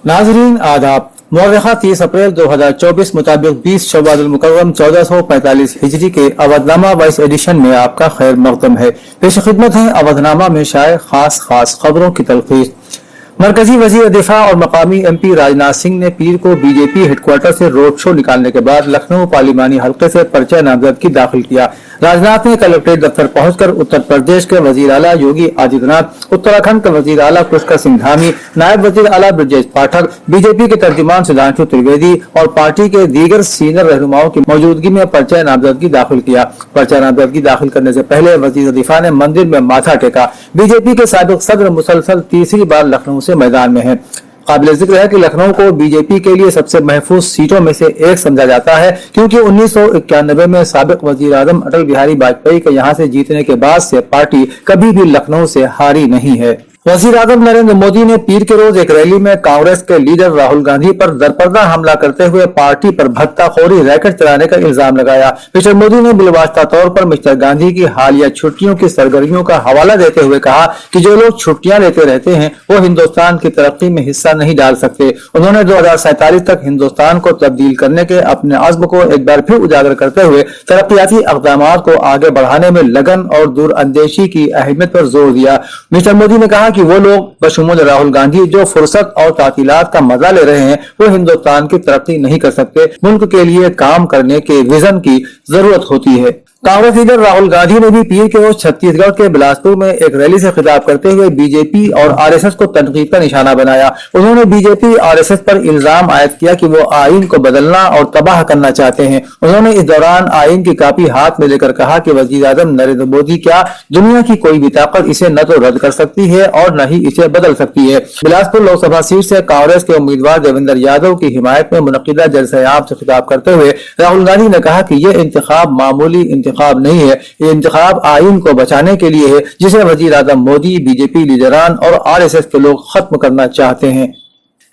नाजरीन आदाब। मौलिका 30 अप्रैल 2024 मुताबिक 20 शवाल मुकर्रम 1445 हिजरी के अवधनामा वाइस एडिशन में आपका खैर मकदम है। पेश खिदमत है अवधनामा में शाये खास खबरों की तलखीस। मरकजी वजीर दिफा और मकामी MP राजनाथ सिंह ने पीर को बीजेपी हेडक्वार्टर से रोड शो निकालने के बाद लखनऊ पार्लिमानी हल्के से पर्चा नामजदगी दाखिल किया। राजनाथ ने कलेक्ट्रेट दफ्तर पहुंचकर उत्तर प्रदेश के वजीर आला योगी आदित्यनाथ, उत्तराखंड के वजीर आला पुष्कर सिंह धामी, नायब वजीर आला ब्रजेश पाठक, बीजेपी के तर्जुमान सुधांशु त्रिवेदी और पार्टी के दीगर सीनियर रहनुमाओं की मौजूदगी में पर्चा नामजदगी दाखिल किया। पर्चा नामजदगी दाखिल करने से पहले वजीर दिफा ने मंदिर में माथा टेका। बीजेपी के साबिक सदर मुसलसल तीसरी बार लखनऊ से मैदान में है। काबिल जिक्र है कि लखनऊ को बीजेपी के लिए सबसे महफूज सीटों में से एक समझा जाता है, क्योंकि 1991 में साबिक वजीर आजम अटल बिहारी वाजपेयी के यहाँ से जीतने के बाद से पार्टी कभी भी लखनऊ से हारी नहीं है। वजीर आजम नरेंद्र मोदी ने पीर के रोज एक रैली में कांग्रेस के लीडर राहुल गांधी पर दरपर्दा हमला करते हुए पार्टी पर भत्ताखोरी रैकेट चलाने का इल्जाम लगाया। मिस्टर मोदी ने बिलवास्ता तौर पर मिस्टर गांधी की हालिया छुट्टियों की सरगर्मियों का हवाला देते हुए कहा कि जो लोग छुट्टियां लेते रहते हैं वो हिंदुस्तान की तरक्की में हिस्सा नहीं डाल सकते। उन्होंने 2047 तक हिंदुस्तान को तब्दील करने के अपने अज़्म को एक बार फिर उजागर करते हुए तरक्याती इक़दामात को आगे बढ़ाने में लगन और दूरअंदेशी की अहमियत पर जोर दिया। मिस्टर मोदी ने कहा कि वो लोग बशमूल राहुल गांधी जो फुर्सत और तातीलात का मजा ले रहे हैं वो हिंदुस्तान की तरक्की नहीं कर सकते। मुल्क के लिए काम करने के विजन की जरूरत होती है। कांग्रेस लीडर राहुल गांधी ने भी पीर के रोज छत्तीसगढ़ के बिलासपुर में एक रैली से खिताब करते हुए बीजेपी और RSS को तनकीद का निशाना बनाया। उन्होंने बीजेपी RSS पर इल्जाम आयद किया कि वो आइन को बदलना और तबाह करना चाहते हैं। उन्होंने इस दौरान आइन की कापी हाथ में लेकर कहा कि वजीर आजम नरेंद्र मोदी क्या दुनिया की कोई भी ताकत इसे न तो रद्द कर सकती है और न ही इसे बदल सकती है। बिलासपुर लोकसभा सीट से कांग्रेस के उम्मीदवार देवेंद्र यादव की हिमायत में मुनक्किदा जलसे आम से खिताब करते हुए राहुल गांधी ने कहा कि यह इंतखाब मामूली इंतखाब नहीं है, ये इंतखाब आइन को बचाने के लिए है जिसे वजीर आजम मोदी, बीजेपी लीडरान और RSS के लोग खत्म करना चाहते हैं।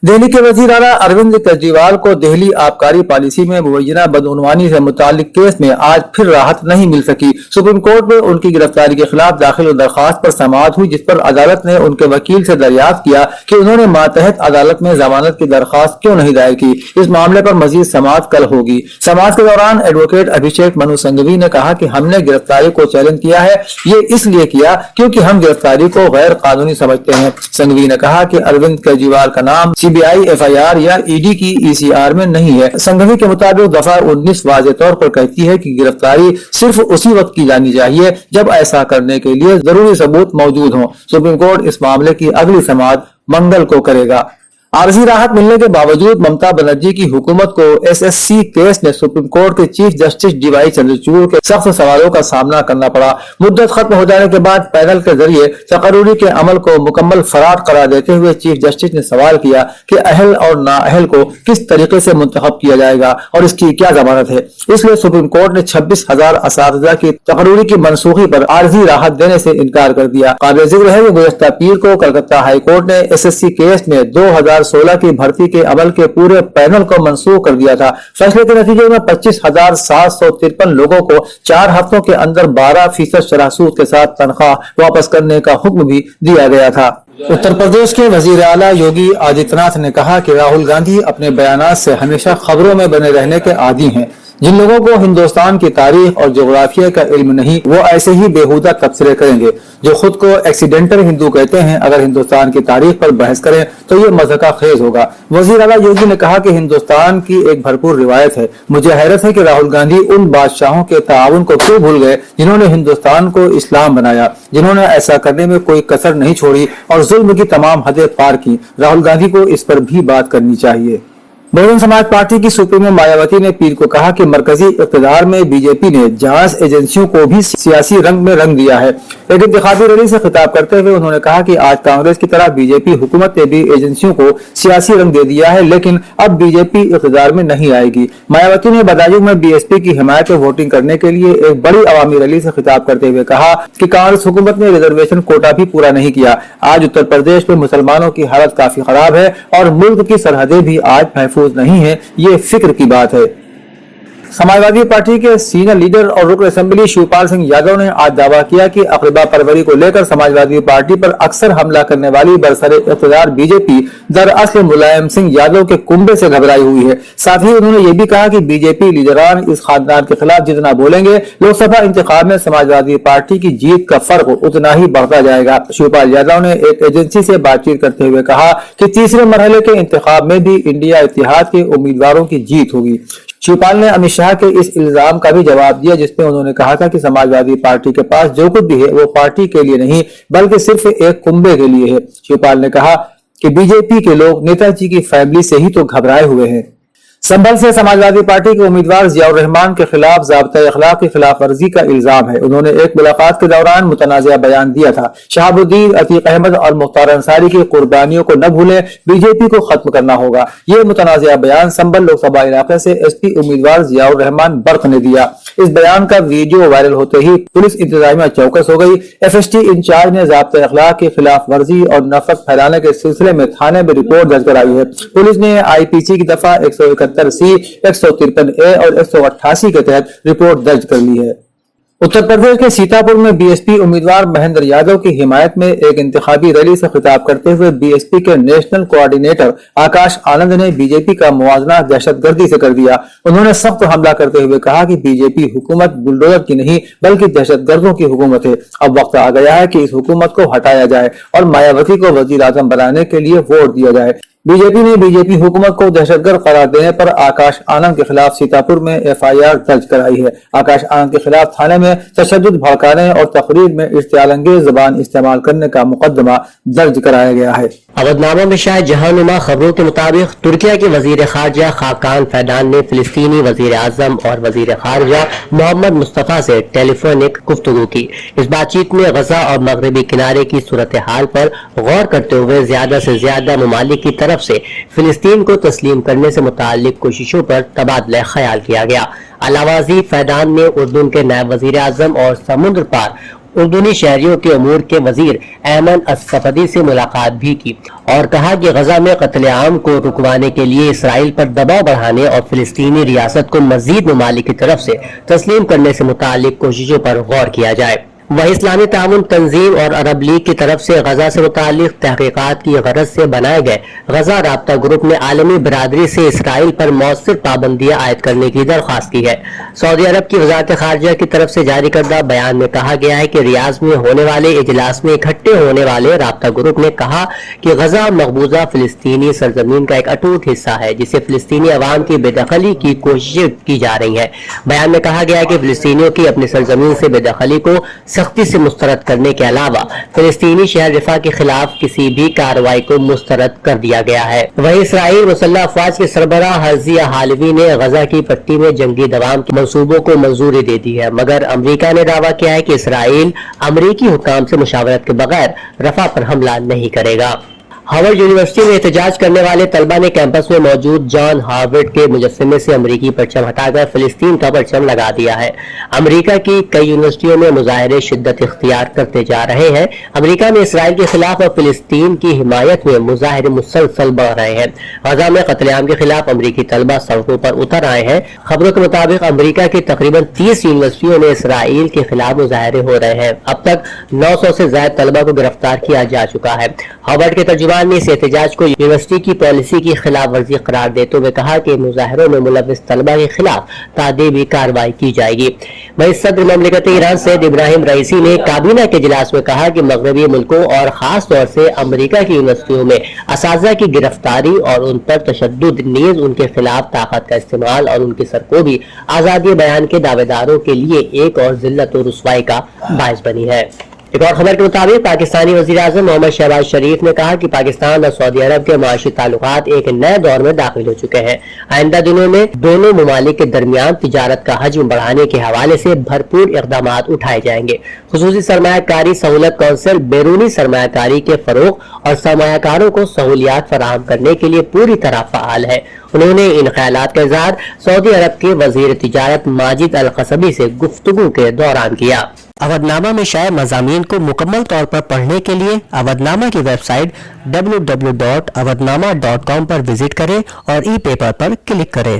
दिल्ली के वजीर आला अरविंद केजरीवाल को दिल्ली आबकारी पॉलिसी में मुबैना बदउनवानी से मुतालिक केस में आज फिर राहत नहीं मिल सकी। सुप्रीम कोर्ट में उनकी गिरफ्तारी के खिलाफ दाखिल दरखास्त पर समाअत हुई, जिस पर अदालत ने उनके वकील से दरियाफ्त किया कि उन्होंने मातहत अदालत में जमानत की दरखास्त क्यों नहीं दायर की। इस मामले पर मजीद समाअत कल होगी। समाअत के दौरान एडवोकेट अभिषेक मनु संघवी ने कहा कि हमने गिरफ्तारी को चैलेंज किया है, ये इसलिए किया क्योंकि हम गिरफ्तारी को गैर कानूनी समझते हैं। संघवी ने कहा कि अरविंद केजरीवाल का नाम CBI FIR या ED की ECR में नहीं है। संघवी के मुताबिक दफा 19 वाज़ेह तौर पर कहती है कि गिरफ्तारी सिर्फ उसी वक्त की जानी चाहिए जब ऐसा करने के लिए जरूरी सबूत मौजूद हों। सुप्रीम कोर्ट इस मामले की अगली समाअत मंगल को करेगा। आर्जी राहत मिलने के बावजूद ममता बनर्जी की हुकूमत को SSC केस में सुप्रीम कोर्ट के चीफ जस्टिस DY चंद्रचूड़ के सख्त सवालों का सामना करना पड़ा। मुद्दत खत्म हो जाने के बाद पैनल के जरिए तकर्रुरी के अमल को मुकम्मल फराड करार देते हुए चीफ जस्टिस ने सवाल किया कि अहल और नाअहल को किस तरीके से मुंतखब किया जाएगा और इसकी क्या जमानत है। इसलिए सुप्रीम कोर्ट ने 26,000 असातिज़ा की तकर्रुरी की मनसूखी पर आर्जी राहत देने से इनकार कर दिया। काबिल जिक्र है कि गुज़श्ता पीर को कलकत्ता हाई कोर्ट ने SSC केस में 2016 की भर्ती के अमल के पूरे पैनल को मंसूख कर दिया था। फैसले के नतीजे में 25,753 लोगों को 4 हफ्तों के अंदर 12% शरह सूद के साथ तनख्वाह वापस करने का हुक्म भी दिया गया था। उत्तर प्रदेश के वजीर आला योगी आदित्यनाथ ने कहा कि राहुल गांधी अपने बयानात से हमेशा खबरों में बने रहने के आदी हैं। जिन लोगों को हिंदुस्तान की तारीख और जोग्राफिया का इल्म नहीं, वो ऐसे ही बेहुदा तबसरे करेंगे। जो खुद को एक्सीडेंटल हिंदू कहते हैं, अगर हिंदुस्तान की तारीख पर बहस करें तो ये मज़ाक़ खेज होगा। वज़ीर आला योगी ने कहा कि हिंदुस्तान की एक भरपूर रिवायत है। मुझे हैरत है कि राहुल गांधी उन बादशाहों के ताउन को क्यों भूल गए जिन्होंने हिंदुस्तान को इस्लाम बनाया, जिन्होंने ऐसा करने में कोई कसर नहीं छोड़ी और जुल्म की तमाम हदें पार की। राहुल गांधी को इस पर भी बात करनी चाहिए। बहुजन समाज पार्टी की सुप्रीमो मायावती ने पीर को कहा कि मरकजी इक़्तिदार में बीजेपी ने जांच एजेंसियों को भी सियासी रंग में रंग दिया है। एक इंतखाबी रैली से खिताब करते हुए उन्होंने कहा कि आज कांग्रेस की तरह बीजेपी हुकूमत ने भी एजेंसियों को सियासी रंग दे दिया है, लेकिन अब बीजेपी इक़्तिदार में नहीं आएगी। मायावती ने बदायूं में BSP की हिमायत में वोटिंग करने के लिए एक बड़ी अवामी रैली से खिताब करते हुए कहा कि कांग्रेस हुकूमत ने रिजर्वेशन कोटा भी पूरा नहीं किया। आज उत्तर प्रदेश में मुसलमानों की हालत काफी खराब है और मुल्क की सरहदें भी आज महफूज नहीं है। ये फिक्र की बात है। समाजवादी पार्टी के सीनियर लीडर और रुकन असेंबली शिवपाल सिंह यादव ने आज दावा किया कि अकरबा परवरी को लेकर समाजवादी पार्टी पर अक्सर हमला करने वाली बरसरे इक़्तिदार बीजेपी दरअसल मुलायम सिंह यादव के कुंबे से घबराई हुई है। साथ ही उन्होंने ये भी कहा कि बीजेपी लीडरान इस खानदान के खिलाफ जितना बोलेंगे, लोकसभा इंतखाब में समाजवादी पार्टी की जीत का फर्क उतना ही बढ़ता जाएगा। शिवपाल यादव ने एक एजेंसी से बातचीत करते हुए कहा कि तीसरे मरहले के इंतखाब में भी इंडिया इत्तेहाद के उम्मीदवारों की जीत होगी। शिवपाल ने अमित शाह के इस इल्जाम का भी जवाब दिया जिसमें उन्होंने कहा था कि समाजवादी पार्टी के पास जो कुछ भी है वो पार्टी के लिए नहीं बल्कि सिर्फ एक कुंबे के लिए है। शिवपाल ने कहा कि बीजेपी के लोग नेताजी की फैमिली से ही तो घबराए हुए हैं। संभल से समाजवादी पार्टी के उम्मीदवार जियाउर रहमान के खिलाफ ज़ाब्ता अखलाक की खिलाफ वर्जी का इल्जाम है। उन्होंने एक मुलाकात के दौरान मुतनाज़िया बयान दिया था। शहाबुद्दीन, अतीक अहमद और मुख्तार अंसारी की कुर्बानियों को न भूलें, बीजेपी को खत्म करना होगा। ये मुतनाज़िया बयान संभल लोकसभा इलाके से एसपी उम्मीदवार जियाउर रहमान बर्क ने दिया। इस बयान का वीडियो वायरल होते ही पुलिस इंतजामिया चौकस हो गई। FST इंचार्ज ने ज़ाब्ता अखलाक की खिलाफ वर्जी और नफरत फैलाने के सिलसिले में थाने में रिपोर्ट दर्ज कराई है। पुलिस ने IPC की दफा 171C, 153A और 188 के तहत रिपोर्ट दर्ज कर ली है। उत्तर प्रदेश के सीतापुर में BSP उम्मीदवार महेंद्र यादव की हिमायत में एक इंतखाबी रैली से खिताब करते हुए BSP के नेशनल कोऑर्डिनेटर आकाश आनंद ने बीजेपी का मुआवजा दहशतगर्दी से कर दिया। उन्होंने सख्त हमला करते हुए कहा कि बीजेपी हुकूमत बुलडोजर की नहीं बल्कि दहशतगर्दों की हुकूमत है। अब वक्त आ गया है कि इस हुकूमत को हटाया जाए और मायावती को वजीर आजम बनाने के लिए वोट दिया जाए। बीजेपी ने बीजेपी हुकूमत को दहशतगर्द करार देने पर आकाश आनंद के खिलाफ सीतापुर में FIR दर्ज कराई है। आकाश आनंद के खिलाफ थाने में तशद्दुद भड़काने और तकरीर में इश्तियालंगेज ज़बान इस्तेमाल करने का मुकदमा दर्ज कराया गया है। अवधनामा में शायद जहानुमा खबरों के मुताबिक तुर्किया के वजीर खारजा खाकान फैदान ने फिलिस्तीनी वजीर आजम और वजीर खारजा मोहम्मद मुस्तफा से टेलीफोनिक गुफ्तगू की। इस बातचीत में गजा और मगरबी किनारे की सूरत हाल पर गौर करते हुए ज्यादा से ज्यादा ममालिक की तरफ से फिलिस्तीन को तस्लीम करने से मुताल्लिक कोशिशों पर तबादला ख्याल किया गया। अलावाजी फैदान ने उर्दून के नायब वजीर आजम और समुद्र पार उर्दूनी शहरियों के अमूर के वजीर ऐमन अस-सफदी से मुलाकात भी की और कहा कि गजा में कत्लेआम को रुकवाने के लिए इसराइल पर दबाव बढ़ाने और फिलिस्तीनी रियासत को मजीद ममालिक की तरफ से तस्लीम करने से मुताल्लिक कोशिशों पर गौर किया जाए। वही इस्लामी ताउन तंजीम और अरब लीग की तरफ से गजा से मुताल्लिक तहकीकात की गरज से बनाए गए गजा राब्ता ग्रुप ने आलमी बिरादरी से इसराइल पर मौसर पाबंदियां आयद करने की दरख्वास्त की है। सऊदी अरब की वजारत खारजा की तरफ से जारी करदा बयान में कहा गया है कि रियाज में होने वाले इजलास में इकट्ठे होने वाले राब्ता ग्रुप ने कहा कि गजा मकबूजा फिलिस्तीनी सरजमीन का एक अटूट हिस्सा है जिसे फिलिस्तीनी अवाम की बेदखली की कोशिशें की जा रही है। बयान में कहा गया है कि फिलिस्तीनियों की अपनी सरजमीन से बेदखली को सख्ती से मुस्तरद करने के अलावा फिलिस्तीनी शहर रिफा के खिलाफ किसी भी कार्रवाई को मुस्तरद कर दिया गया है। वहीं इसराइल मुसल्लह अफवाज के सरबराह हर्जिया हालवी ने गजा की पट्टी में जंगी दवाम के मंसूबों को मंजूरी दे दी है, मगर अमेरिका ने दावा किया है कि इसराइल अमरीकी हुकाम से मुशावरत के बगैर रफा पर हमला नहीं करेगा। हार्वर्ड यूनिवर्सिटी में एहतजाज करने वाले तलबा ने कैंपस में मौजूद जॉन हार्वर्ड के मुजस्समे से अमरीकी परचम हटाकर फिलिस्तीन का परचम लगा दिया है। अमरीका की कई यूनिवर्सिटियों में मुजाहरे शिद्दत इख्तियार करते जा रहे हैं। अमरीका में इसराइल के खिलाफ और फिलिस्तीन की हिमायत में मुजाहरे मुसलसल बढ़ रहे हैं। गजा में कत्लेआम के खिलाफ अमरीकी तलबा सड़कों पर उतर आए हैं। खबरों के मुताबिक अमरीका की तकरीबन 30 यूनिवर्सिटियों में इसराइल के खिलाफ मुजाहरे हो रहे हैं। अब तक 900 से ज्यादा तलबा को गिरफ्तार किया जा चुका है। हार्वर्ड के तर्जुमान ने इस एहतजाज को यूनिवर्सिटी की पॉलिसी की खिलाफ वर्जी करार देते हुए कहा कि मुजाहरों में मुलविस तलबा के खिलाफ तादीबी कार्रवाई की जाएगी। वहीं सदर ममलिकत ईरान सैयद इब्राहिम रईसी ने काबीना के इजलास में कहा कि मगरबी मुल्कों और खास तौर से अमरीका की यूनिवर्सिटियों में असातिज़ा की गिरफ्तारी और उन पर तशद्दुद नीज उनके खिलाफ ताकत का इस्तेमाल और उनकी सरकोबी आजादी बयान के दावेदारों के लिए एक और जिल्लत और रुसवाई का बायस बनी है। एक और खबर के मुताबिक पाकिस्तानी वजीर आजम मोहम्मद शहबाज शरीफ ने कहा कि पाकिस्तान और सऊदी अरब के माशी ताल्लुकात एक नए दौर में दाखिल हो चुके हैं। आइंदा दिनों में दोनों ममालिक के दरमियान तिजारत का हजम बढ़ाने के हवाले से भरपूर इकदाम उठाए जाएंगे। खुसूसी सरमायाकारी सहूलत कौंसिल बैरूनी सरमायाकारी के फरोग और सरमायाकारों को सहूलियात फराहम करने के लिए पूरी तरह फाल है। उन्होंने इन ख्यालात का इज़हार सऊदी अरब के वजीर तिजारत माजिद अल कसबी से गुफ्तगू के दौरान किया। अवधनामा में शाये मज़ामीन को मुकम्मल तौर पर पढ़ने के लिए अवधनामा की वेबसाइट www.awadnama.com पर विजिट करें और ई पेपर पर क्लिक करें।